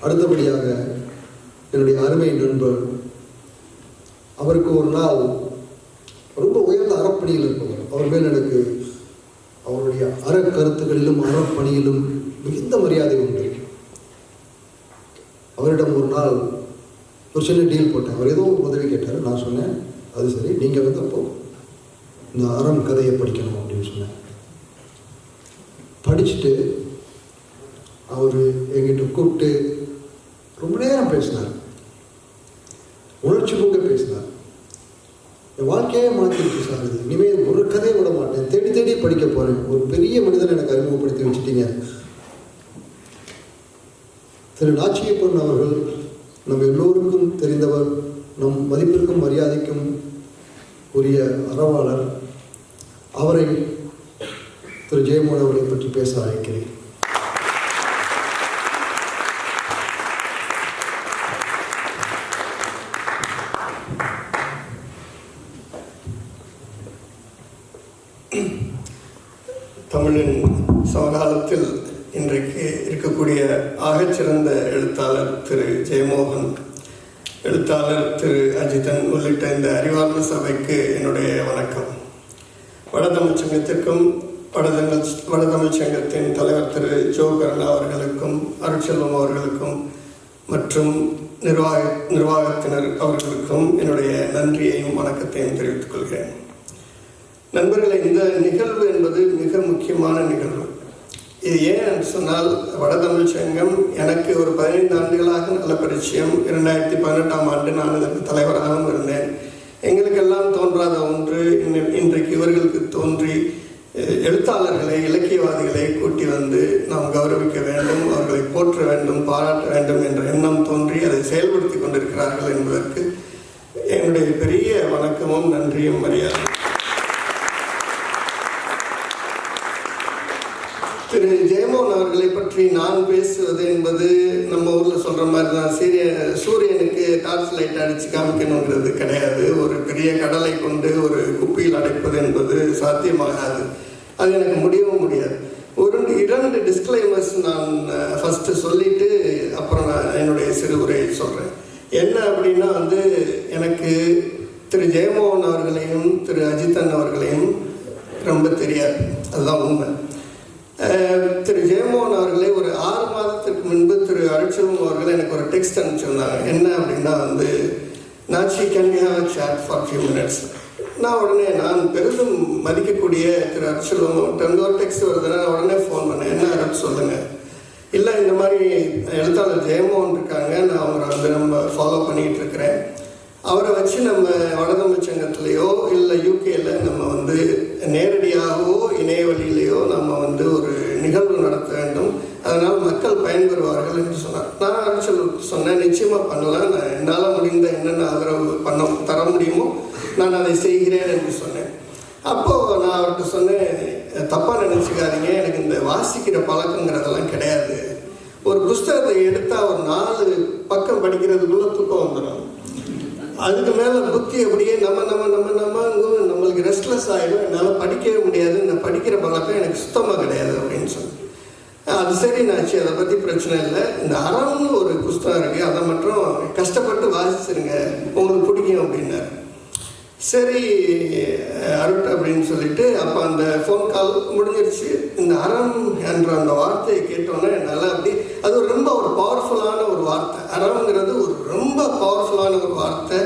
அடுத்தபடியாக என்னுடைய அருமை நண்பர், அவருக்கு ஒரு நாள் ரொம்ப உயர்ந்த அறப்பணியில் இருப்பவர், அவர் மேல் எனக்கு அவருடைய அறக்கருத்துக்களிலும் அறப்பணியிலும் மிகுந்த மரியாதை உண்டு. அவரிடம் ஒரு நாள் ஒரு சின்ன டீல் போட்டேன். அவர் ஏதோ ஒரு உதவி கேட்டார். நான் சொன்னேன், அது சரி, நீங்கள் வந்து அப்போ இந்த அறம் கதையை படிக்கணும் அப்படின்னு சொன்னேன். படிச்சுட்டு அவர் எங்கிட்ட கூப்பிட்டு ரொம்ப நேரம் பேசினார், உணர்ச்சி பொங்க பேசினார். என் வாழ்க்கையே மாற்றிருக்கு சார், இது இனிமேல் ஒரு கதையை விட மாட்டேன், தேடி தேடி படிக்க போகிறேன். ஒரு பெரிய மனிதனை எனக்கு அறிமுகப்படுத்தி வச்சுட்டீங்க. திரு நாச்சியப்பன் அவர்கள் நம் எல்லோருக்கும் தெரிந்தவர், நம் மதிப்பிற்கும் மரியாதைக்கும் உரிய அறவாளர். அவரை திரு ஜெயமோகன் அவர்களை பற்றி பேச அழைக்கிறேன். தமிழின் சமகாலத்தில் இன்றைக்கு இருக்கக்கூடிய ஆகச்சிறந்த எழுத்தாளர் திரு ஜெயமோகன், எழுத்தாளர் திரு அஜிதன் உள்ளிட்ட இந்த அறிவார்ந்த சபைக்கு என்னுடைய வணக்கம். வடதமிழ் சங்கத்திற்கும் வடதமிழ் சங்கத்தின் தலைவர் திரு ஜோ கருணா அவர்களுக்கும் அருட்செல்வம் அவர்களுக்கும் மற்றும் நிர்வாகத்தினர் அவர்களுக்கும் என்னுடைய நன்றியையும் வணக்கத்தையும் தெரிவித்துக் கொள்கிறேன். நண்பர்களே, இந்த நிகழ்வு என்பது மிக முக்கியமான நிகழ்வு. இது ஏன் சொன்னால், வடதமிழ் சங்கம் எனக்கு ஒரு 15 ஆண்டுகளாக நல்ல பரிச்சயம். 2018ஆம் ஆண்டு நான் இதற்கு தலைவராகவும் இருந்தேன். எங்களுக்கெல்லாம் தோன்றாத ஒன்று இன்றைக்கு இவர்களுக்கு தோன்றி எழுத்தாளர்களை, இலக்கியவாதிகளை கூட்டி வந்து நாம் கௌரவிக்க வேண்டும், அவர்களை போற்ற வேண்டும், பாராட்ட வேண்டும் என்ற எண்ணம் தோன்றி அதை செயல்படுத்தி கொண்டிருக்கிறார்கள் என்பதற்கு என்னுடைய பெரிய வணக்கமும் நன்றியும் மரியாதை. திரு ஜெயமோகன் அவர்களை பற்றி நான் பேசுவது என்பது நம்ம ஊரில் சொல்கிற மாதிரி தான், சூரியனுக்கு டார்ச் லைட் அடித்து காமிக்கணுங்கிறது கிடையாது. ஒரு பெரிய கடலை கொண்டு ஒரு குப்பியில் அடைப்பது என்பது சாத்தியமாகாது. அது எனக்கு முடியவும் முடியாது. 2 டிஸ்க்ளைமர்ஸ் நான் ஃபஸ்ட்டு சொல்லிவிட்டு அப்புறம் நான் என்னுடைய சிறு உரையை சொல்கிறேன். என்ன அப்படின்னா வந்து, எனக்கு திரு ஜெயமோகன் அவர்களையும் திரு அஜிதன் அவர்களையும் ரொம்ப தெரியாது, அதுதான் உண்மை. திரு ஜெயமோகன் அவர்களே ஒரு 6 மாதத்துக்கு முன்பு திரு அருட்செல்வம் அவர்கள் எனக்கு ஒரு டெக்ஸ்ட் அனுப்பிச்சிருந்தாங்க. என்ன அப்படின்னா வந்து, Nachi can we have a chat for few minutes. நான் உடனே, நான் பெரிதும் மதிக்கக்கூடிய திரு அருட்செல்வம் ஒரு டெக்ஸ்ட் வருதுன்னா நான் உடனே ஃபோன் பண்ணேன். என்ன அருட் சொல்லுங்கள். இல்லை, இந்த மாதிரி எழுத்தாளர் ஜெயமோகன் இருக்காங்க, நான் அவரை வந்து நம்ம ஃபாலோ பண்ணிகிட்டு இருக்கிறேன். அவரை வச்சு நம்ம வடதமிழ் சங்கத்திலேயோ இல்லை யூகேல நம்ம வந்து நேரடியாகவோ இணைய வழியிலேயோ நம்ம வந்து ஒரு நிகழ்வு நடத்த வேண்டும், அதனால் மக்கள் பயன்பெறுவார்கள் என்று சொன்னார். நான் சொன்னேன், நிச்சயமாக பண்ணலாம், நான் என்னால் முடிந்த என்னென்ன ஆதரவு தர முடியுமோ நான் அதை செய்கிறேன் என்று சொன்னேன். அப்போது நான் அவர்கிட்ட சொன்னேன், தப்பாக நினச்சிக்காதீங்க, எனக்கு இந்த வாசிக்கிற பழக்கங்கிறதெல்லாம் கிடையாது. ஒரு புஸ்தகத்தை எடுத்தால் ஒரு 4 பக்கம் படிக்கிறதுக்குள்ளே தூக்கம் வந்துடும். அதுக்கு மேலே புத்தி அப்படியே நம்மளுக்கு ரெஸ்ட்லெஸ் ஆகிடும். என்னால் படிக்கவே முடியாது, நான் படிக்கிற பழக்கம் எனக்கு சுத்தமாக கிடையாது அப்படின்னு சொன்னேன். அது சரி நாச்சு, அதை பற்றி பிரச்சனை இல்லை. இந்த அறம்னு ஒரு புஸ்தகம் இருக்குது, அதை மட்டும் கஷ்டப்பட்டு வாசிச்சிருங்க, உங்களுக்கு பிடிக்கும் அப்படின்னாரு. சரி அருட் அப்படின்னு சொல்லிட்டு அப்போ அந்த ஃபோன் கால் முடிஞ்சிருச்சு. இந்த அறம் என்ற அந்த வார்த்தையை கேட்டோன்னே என்னால் அப்படி, அது ரொம்ப ஒரு பவர்ஃபுல்லான ஒரு வார்த்தை. அறம்ங்கிறது ஒரு ரொம்ப பவர்ஃபுல்லான ஒரு வார்த்தை.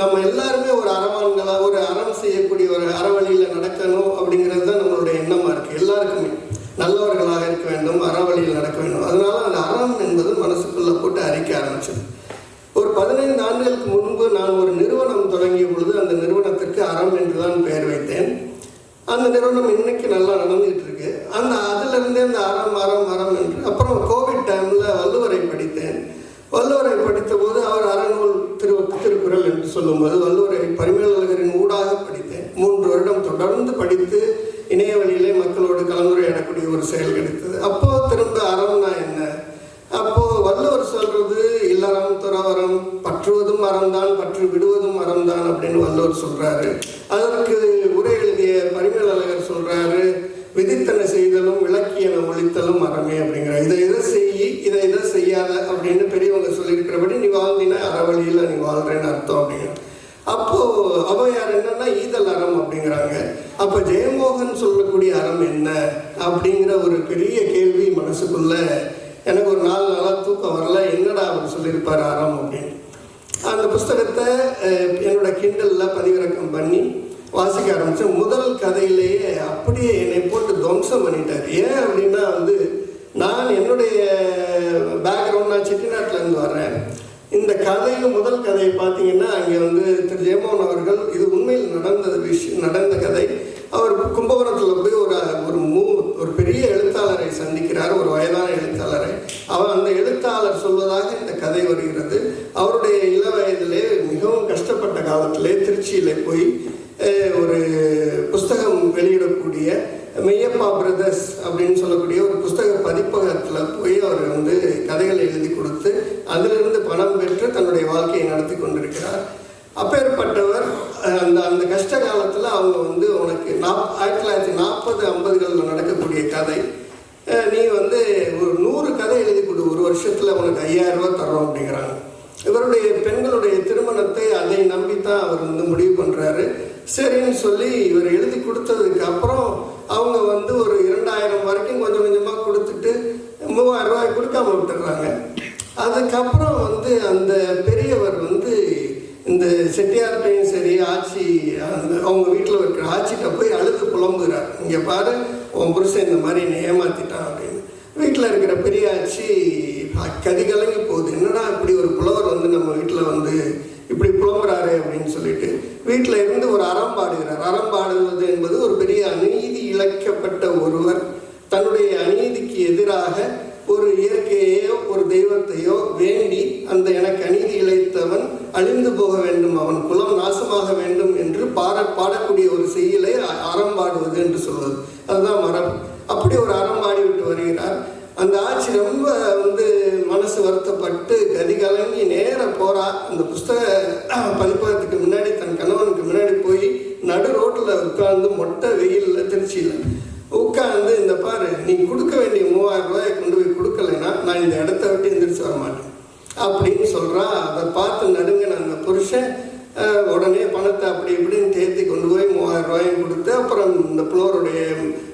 நம்ம எல்லாருமே ஒரு அறவான்களாக, ஒரு அறம் செய்யக்கூடிய ஒரு அறவழியில் நடக்கணும் அப்படிங்கிறது தான் நம்மளுடைய எண்ணமாக இருக்குது. எல்லாருக்குமே நல்லவர்களாக இருக்க வேண்டும், அறவழியில் நடக்க வேண்டும். அதனால அந்த அறம் என்பது மனசுக்குள்ளே போட்டு அரிக்க ஆரம்பிச்சது. ஒரு 15 ஆண்டுகளுக்கு முன்பு நான் ஒரு நிறுவனம் தொடங்கிய பொழுது அந்த நிறுவனத்திற்கு அறம் என்று தான் பெயர் வைத்தேன். அந்த நிறுவனம் இன்னைக்கு நல்லா நடந்துகிட்டு இருக்கு. அதிலிருந்தே அந்த அறம் என்று. அப்புறம் கோவிட் டைமில் வள்ளுவரை படித்தேன். வள்ளுவரை படித்த போது அவர் அறநூல் திருக்குறள் என்று சொல்லும்போது வள்ளுவரை பரிமேலழகரின் ஊடாக படித்தேன். 3 வருடம் தொடர்ந்து படித்து இணைய வழியிலே மக்களோடு கலந்துரையாடக்கூடிய ஒரு செயல் கிடைத்தது. அப்போ திரும்ப அறம்னா என்ன, அப்போ வள்ளுவர் சொல்றது இல்லறம் துறவரம், பற்றுவதும் அறம்தான், பற்று விடுவதும் அறம்தான் அப்படின்னு வள்ளுவர் சொல்றாரு. அதற்கு உரை எழுதிய பரிமேலழகர் சொல்றாரு, விதித்தன செய்தலும் விளக்கியன ஒழித்தலும் அறமே அப்படிங்கிற. இதை செய்யாத செய்யாத அப்படின்னு பெரியவங்க சொல்லியிருக்கிறபடி நீ வாழ்ந்தினா அறவழியில் நீ வாழ்றேன்னு அர்த்தம் அப்படிங்கிற. அப்போது ஔவையார் என்னன்னா ஈதல் அறம் அப்படிங்கிறாங்க. அப்போ ஜெயமோகன் சொல்லக்கூடிய அறம் என்ன அப்படிங்கிற ஒரு பெரிய கேள்வி மனசுக்குள்ள எனக்கு ஒரு 4 நாளாக தூக்கம் வரல. என்னடா அவர் சொல்லியிருப்பார் அறம் அப்படின்னு. அந்த புஸ்தகத்தை என்னோட கிண்டலில் பதிவிறக்கம் பண்ணி வாசிக்க ஆரம்பித்தேன். முதல் கதையிலேயே அப்படியே என்னை போட்டு துவம்சம் பண்ணிட்டார். ஏன் அப்படின்னா நான் என்னுடைய பேக்ரவுண்ட், நான் செட்டிநாட்டிலேருந்து வர்றேன். இந்த கதையும் முதல் கதையை பார்த்தீங்கன்னா அங்கே திரு ஜெயமோகன் அவர்கள், இது உண்மையில் நடந்த கதை. அவர் கும்பகோணத்தில் போய் ஒரு பெரிய எழுத்தாளரை சந்திக்கிறார், ஒரு வயதான எழுத்தாளரை. அந்த எழுத்தாளர் சொல்வதாக இந்த கதை வருகிறது. அவருடைய இள வயதிலே மிகவும் கஷ்டப்பட்ட காலத்திலே திருச்சியில் போய் ஒரு புஸ்தகம் வெளியிடக்கூடிய மெய்யப்பா பிரதர்ஸ் அப்படின்னு சொல்லக்கூடிய ஒரு புஸ்தக பதிப்பகத்தில் போய் அவர் கதைகளை எழுதி கொடுத்து அதிலிருந்து பணம் பெற்று தன்னுடைய வாழ்க்கையை நடத்தி கொண்டிருக்கிறார். அப்பேற்பட்டவர் அந்த கஷ்ட காலத்தில் அவங்க உனக்கு 1940-50களில் நடக்கக்கூடிய கதை, நீ ஒரு 100 கதை எழுதி கொடு, ஒரு வருஷத்தில் உனக்கு 5000 ரூபா தர்றோம் அப்படிங்கிறாங்க. இவருடைய பெண்களுடைய திருமணத்தை அதை நம்பித்தான் அவர் முடிவு பண்ணுறாரு. சரின்னு சொல்லி இவர் எழுதி கொடுத்ததுக்கு அப்புறம் அவங்க ஒரு 2000 வரைக்கும் கொஞ்சம் கொஞ்சமாக கொடுத்துட்டு 3000 ரூபாய் கொடுக்காம விட்டுடுறாங்க. அதுக்கப்புறம் அந்த பெரியவர் இந்த செட்டியார்கிட்டையும் சரி ஆட்சி அவங்க வீட்டில் இருக்கிற ஆட்சிகிட்ட போய் அழுது புலம்புகிறார். இங்கே பாரு உன் புருஷன் இந்த மாதிரி என்னை ஏமாற்றிட்டான் அப்படின்னு. வீட்டில் இருக்கிற பெரிய ஆட்சி கதிகலங்கி போகுது. என்னடா இப்படி ஒரு புலவர் நம்ம வீட்டில் இப்படி புலம்புறாரு அப்படின்னு சொல்லிட்டு வீட்டில் இருந்து ஒரு அறம் பாடுகிறார். அறம் பாடுவது என்பது ஒரு பெரிய அநீதி இழைக்கப்பட்ட ஒருவர் தன்னுடைய அநீதிக்கு எதிராக ஒரு இயற்கையோ ஒரு தெய்வத்தையோ வேண்டி எனக்கு அநீதி இழைத்தவன் அழிந்து போக வேண்டும், அவன் குலம் நாசமாக வேண்டும் என்று பாடக்கூடிய ஒரு செய்யலை அறம் பாடுவது என்று சொல்வது. அதுதான் மரபு. அப்படி ஒரு அறம் பாடிவிட்டு வருகிறார். அந்த ஆட்சி ரொம்ப மனசு வருத்தப்பட்டு கதி கலங்கி நேர போறா. அந்த புஸ்தக பதிப்பகத்துக்கு முன்னாடி தன் கணவனுக்கு முன்னாடி போய் நடு ரோட்டில் உட்கார்ந்து மொட்டை வெயிலில் திருச்சியில் உட்கார்ந்து, இந்த பாரு நீ கொடுக்க வேண்டிய 3000 ரூபாயை கொண்டு போய் கொடுக்கலைன்னா நான் இந்த இடத்த விட்டு எந்திரிச்சு வர மாட்டேன் அப்படின்னு சொல்கிறான். அதை பார்த்து நடுங்கின அந்த புருஷன் உடனே பணத்தை அப்படி இப்படின்னு தேர்த்தி கொண்டு போய் 3000 ரூபாயும் கொடுத்து அப்புறம் இந்த புலவருடைய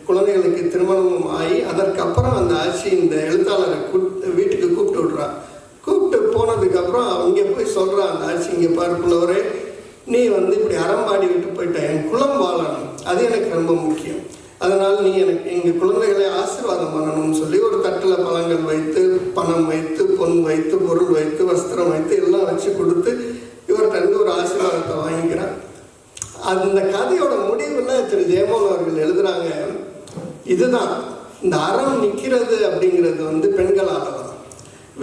குழந்தைகளுக்கு திருமணமும் ஆகி அதற்கப்புறம் அந்த ஆட்சி இந்த எழுத்தாளரை வீட்டுக்கு கூப்பிட்டு விடுறான். கூப்பிட்டு போனதுக்கப்புறம் அவங்க போய் சொல்கிறான் அந்த ஆட்சி, இங்கே பாரு புலவரே, நீ இப்படி அறம்பாடி விட்டு போயிட்ட, என் குலம் வாழணும், அது எனக்கு ரொம்ப முக்கியம். அதனால் நீ எனக்கு எங்கள் குழந்தைகளை ஆசீர்வாதம் பண்ணணும்னு சொல்லி ஒரு தட்டில் பழங்கள் வைத்து பணம் வைத்து பொன் வைத்து பொருள் வைத்து வஸ்திரம் வைத்து எல்லாம் வச்சு கொடுத்து இவர்கிட்ட ஒரு ஆசீர்வாதத்தை வாங்கிக்கிறார். அந்த கதையோட முடிவில் திரு ஜெயமோகன் அவர்கள் எழுதுறாங்க, இதுதான் இந்த அறம் நிற்கிறது அப்படிங்கிறது பெண்களால் தான்.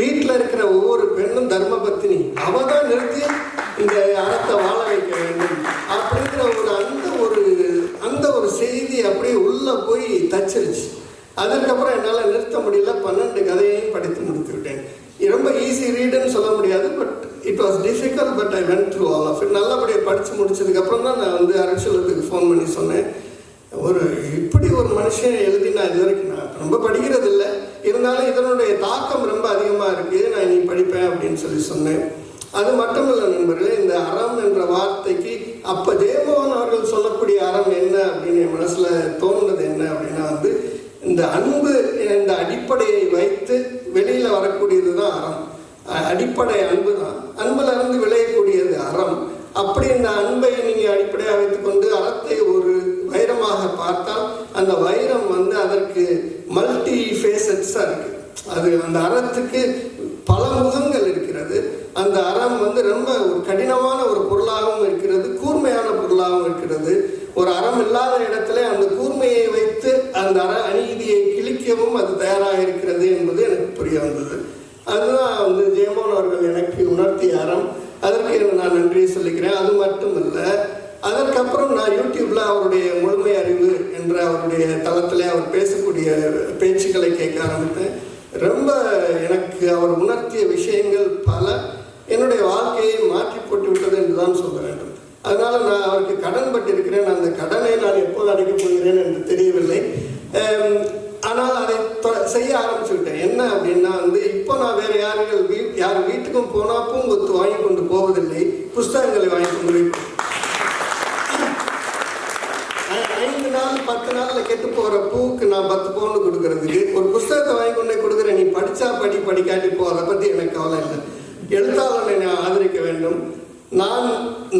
வீட்டில் இருக்கிற ஒவ்வொரு பெண்ணும் தர்மபத்தினி, அவ தான் நிறுத்தி இந்த அறத்தை வாழ வைக்க வேண்டும் அப்படிங்கிற அந்த ஒரு செய்தி அப்படியே உள்ளே போய் தச்சிருச்சு. அதுக்கப்புறம் என்னால் நிறுத்த முடியல. 12 கதையையும் படித்து முடித்து விட்டேன். ரொம்ப ஈஸி ரீடுன்னு சொல்ல முடியாது, but it was difficult, but I went through all of it. நல்லபடியாக படித்து முடிச்சதுக்கப்புறம் தான் நான் அரைச்சலத்துக்கு ஃபோன் பண்ணி சொன்னேன், இப்படி ஒரு மனுஷன் எழுதி நான் இது வரைக்கும் நான் ரொம்ப படிக்கிறது இல்லை, இருந்தாலும் இதனுடைய தாக்கம் ரொம்ப அதிகமாக இருக்குது, நான் இனி படிப்பேன் அப்படின்னு சொன்னேன். அது மட்டும் இல்லை நண்பர்களே, இந்த அறம் என்ற வார்த்தைக்கு அப்போ ஜெயமோகன் அவர்கள் சொல்லக்கூடிய அறம் என்ன அப்படின்னு என் மனசில் தோணுனது என்ன அப்படின்னா இந்த அன்பு என்ற அடிப்படையை வைத்து வெளியில் வரக்கூடியது தான் அறம். அடிப்படை அன்பு தான், அன்பில் இருந்து விளையக்கூடியது அறம். அப்படி இந்த அன்பை நீங்கள் அடிப்படையாக வைத்துக்கொண்டு அறத்தை ஒரு வைரமாக பார்த்தால் அந்த வைரம் அதற்கு மல்டி ஃபேசட்ஸாக இருக்குது. அது அந்த அறத்துக்கு பல முகங்கள் இருக்கிறது. அந்த அறம் ரொம்ப ஒரு கடினமான ஒரு பொருளாகவும் இருக்கிறது, கூர்மையான பொருளாகவும் இருக்கிறது. ஒரு அறம் இல்லாத இடத்துல அந்த கூர்மையை வைத்து அந்த அநீதியை கிழிக்கவும் அது தயாராக இருக்கிறது என்பது எனக்கு புரிய வந்தது. அதுதான் ஜெயமோகன் அவர்கள் எனக்கு உணர்த்திய அறம். அதற்கு நான் நன்றி சொல்லிக்கிறேன். அது மட்டும் இல்லை, அதற்கப்புறம் நான் யூடியூப்ல அவருடைய முழுமை அறிவு என்ற அவருடைய தளத்தில் அவர் பேசக்கூடிய பேச்சுக்களை கேட்க ஆரம்பித்தேன். ரொம்ப எனக்கு அவர் உணர்த்திய விஷயங்கள் பல என்னுடைய வாழ்க்கையை மாற்றி போட்டு விட்டது என்று தான் சொல்ல வேண்டும். அதனால் நான் அவருக்கு கடன் பட்டிருக்கிறேன். அந்த கடனை நான் எப்போது அடைக்கப் போகிறேன் என்று தெரியவில்லை. ஆனால் அதை செய்ய ஆரம்பிச்சு விட்டேன். என்ன அப்படின்னா இப்போ நான் வேற யார் வீட்டுக்கும் போனால் பூங்கொத்து வாங்கி கொண்டு போவதில்லை, புஸ்தகங்களை வாங்கி கொண்டு வைப்பேன். 5 நாள் 10 நாளில் கெட்டு போகிற பூவுக்கு நான் 10 பவுண்டு கொடுக்கறதுக்கு ஒரு புஸ்தகத்தை வாங்கி கொண்டே கொடுக்குறேன். நீ படித்தா படிக்காட்டி போ, அதை பற்றி எனக்கு கவலை இல்லை. எழுத்தாளனை நான் ஆதரிக்க வேண்டும். நான்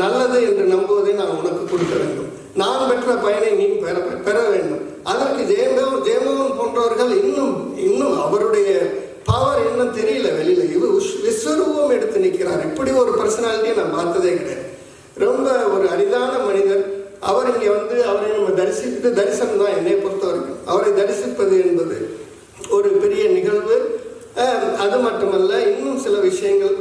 நல்லது என்று நம்புவதை நான் உனக்கு கொடுக்க வேண்டும். நான் பெற்ற பயனை நீ பெற வேண்டும். அதற்கு ஜெயமோகன் போன்றவர்கள் இன்னும் அவருடைய பவர் இன்னும் தெரியல வெளியில. இவர் விஸ்வரூபம் எடுத்து நிற்கிறார். இப்படி ஒரு பர்சனாலிட்டியை நான் பார்த்ததே கிடையாது. ரொம்ப ஒரு அரிதான மனிதர். அவர் இங்கே அவரை நம்ம தரிசனம் தான் என்னை பொறுத்த வரைக்கும். அவரை தரிசிப்பது என்பது ஒரு பெரிய நிகழ்வு. அது மட்டுமல்ல, இன்னும் சில விஷயங்கள்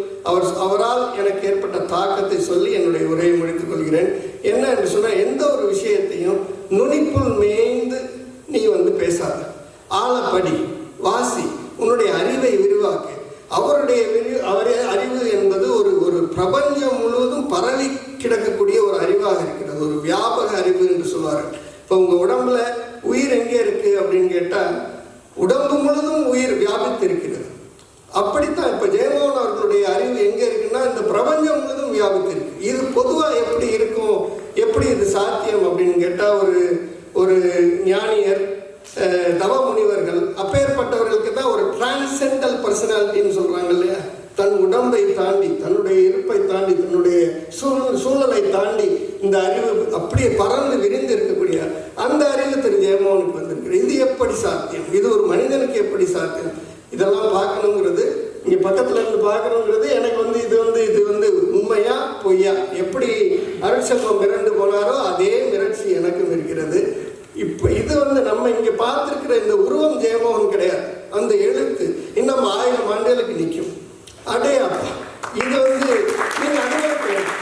அவரால் எனக்கு ஏற்பட்ட தாக்கத்தை சொல்லி என்னுடைய உரையை முடித்துக் கொள்கிறேன். என்ன என்று சொன்னால், எந்த ஒரு விஷயத்தையும் நுனிப்புள் மேய்ந்து நீ பேசாத, ஆழப்படி, வாசி, உன்னுடைய அறிவை விரிவாக்கு. அவருடைய அறிவு என்பது ஒரு பிரபஞ்சம் முழுவதும் பரவி கிடக்கக்கூடிய ஒரு அறிவாக இருக்கிறது. ஒரு வியாபக அறிவு என்று சொல்வார்கள். இப்போ உங்கள் உடம்புல உயிர் எங்கே இருக்கு அப்படின்னு கேட்டால், உடம்பு முழுதும் உயிர் வியாபித்து இருக்கிறது. அப்படித்தான் இப்போ ஜெயமோகன் அவர்களுடைய அறிவு எங்கே இருக்குன்னா, இந்த பிரபஞ்சம் முழுதும் வியாபித்து இருக்கு. இது பொதுவாக எப்படி இருக்கும், எப்படி இது சாத்தியம் அப்படின்னு கேட்டால், ஒரு ஞானியர், தவ முனிவர்கள், அப்பேற்பட்டவர்களுக்கு தான் ஒரு டிரான்சென்டல் பர்சனாலிட்டின்னு சொல்றாங்க இல்லையா. தன் உடம்பை தாண்டி, தன்னுடைய இருப்பை தாண்டி, தன்னுடைய சூழலை தாண்டி இந்த அறிவு அப்படியே பறந்து விரிந்து இருக்கக்கூடிய அந்த அறிவு திரு ஜெயமோகனுக்கு வந்திருக்கு. இது எப்படி சாத்தியம், இது ஒரு மனிதனுக்கு எப்படி சாத்தியம், இதெல்லாம் பார்க்கணுங்கிறது, இங்கே பக்கத்துல இருந்து பார்க்கணுங்கிறது எனக்கு இது உண்மையா பொய்யா. எப்படி அருட்செல்வம் மிரண்டு போனாரோ அதே மிரட்சி எனக்கும் இருக்கிறது. இப்போ இது நம்ம இங்கே பார்த்துருக்கிற இந்த உருவம் ஜெயமோகன் கிடையாது. அந்த எழுத்து இன்னும் 1000 ஆண்டுகளுக்கு நிற்கும். அடே அப்பா, இது நீங்கள் அனுபவிக்க வேண்டும்.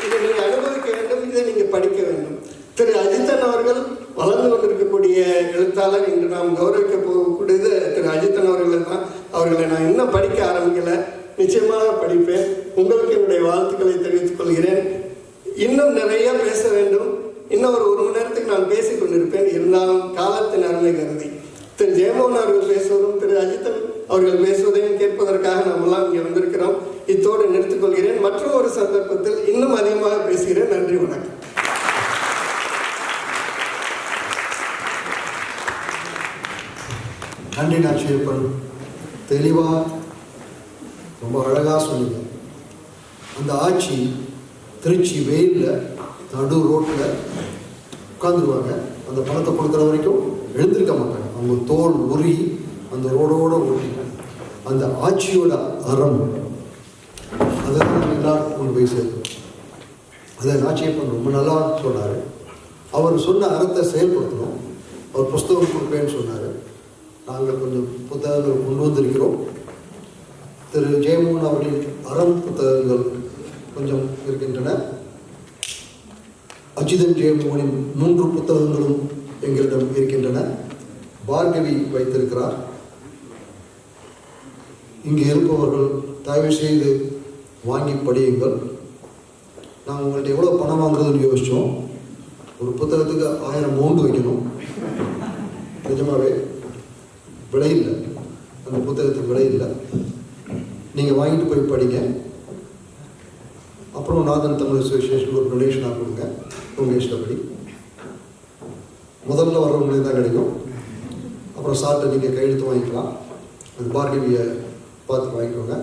இதை நீங்கள் அனுபவிக்க வேண்டும், இதை நீங்கள் படிக்க வேண்டும். திரு அஜித்தன் அவர்கள் வளர்ந்து கொண்டிருக்கக்கூடிய எழுத்தாளர். இன்று நாம் கௌரவிக்க போகக்கூடியது திரு அஜித்தன் அவர்கள் தான். அவர்களை நான் இன்னும் படிக்க ஆரம்பிக்கலை, நிச்சயமாக படிப்பேன். உங்களுக்கு என்னுடைய வாழ்த்துக்களை தெரிவித்துக் கொள்கிறேன். இன்னும் நிறைய பேச வேண்டும். இன்னும் ஒரு மணி நேரத்துக்கு நான் பேசிக் கொண்டிருப்பேன். இருந்தாலும் காலத்தின் அருமை கருதி திரு ஜெயமோகன் அவர்கள் பேசுவதும் திரு அஜித்தன் அவர்கள் பேசுவதையும் கேட்பதற்காக நம்மெல்லாம் இங்கே வந்திருக்கிறோம். இத்தோடு நிறுத்திக் கொள்கிறேன். மற்றும் ஒரு சந்தர்ப்பத்தில் இன்னும் அதிகமாக பேசுகிறேன். நன்றி, வணக்கம். நன்றி நாச்சியப்பன். தெளிவாக ரொம்ப அழகாக சொன்னீங்க. அந்த ஆட்சி திருச்சி வெயிலில் நடு ரோட்டில் உட்காந்துருவாங்க. அந்த பணத்தை கொடுக்குற வரைக்கும் எழுந்திருக்க மாட்டாங்க. அவங்க தோல் உரி அந்த ரோடோடு ஓட்டிங்க. அந்த ஆட்சியோட அறம் அதுதான் நம்ம எல்லாருக்கும் கொண்டு போய் சேர்க்கணும். அதை நாச்சியப்பன் ரொம்ப நல்லா சொன்னார். அவர் சொன்ன அறத்தை செயல்படுத்தணும். அவர் புஸ்தகம் கொடுப்பேன்னு சொன்னார். நாங்கள் கொஞ்சம் புத்தகங்கள் கொண்டு வந்திருக்கிறோம். திரு ஜெயமோகன் அவர்களின் அறம் புத்தகங்கள் கொஞ்சம் இருக்கின்றன. அஜிதன் ஜெயமோகனின் 3 புத்தகங்களும் எங்களிடம் இருக்கின்றன. பார்கவி வைத்திருக்கிறார். இங்கே இருப்பவர்கள் தயவு செய்து வாங்கி படியுங்கள். நாங்கள் உங்கள்கிட்ட எவ்வளோ பணம் வாங்குறதுன்னு யோசித்தோம். ஒரு புத்தகத்துக்கு 1000 பவுண்டு வைக்கணும். நிஜமாகவே விலை இல்லை, அந்த புத்தகத்துக்கு விலை இல்லை. நீங்கள் வாங்கிட்டு போய் படிங்க. அப்புறம் நாதன் தமிழ் அசோசியேஷன் ஒரு டொனேஷனாக கொடுங்க, உங்கள் இஷ்டப்படி. முதல்ல வர்றவங்களுக்கு தான் கிடைக்கும். அப்புறம் சார்ட்டை நீங்கள் கையெழுத்து வாங்கிக்கலாம். அந்த பார்கவியை பார்த்து வாங்கிக்கோங்க.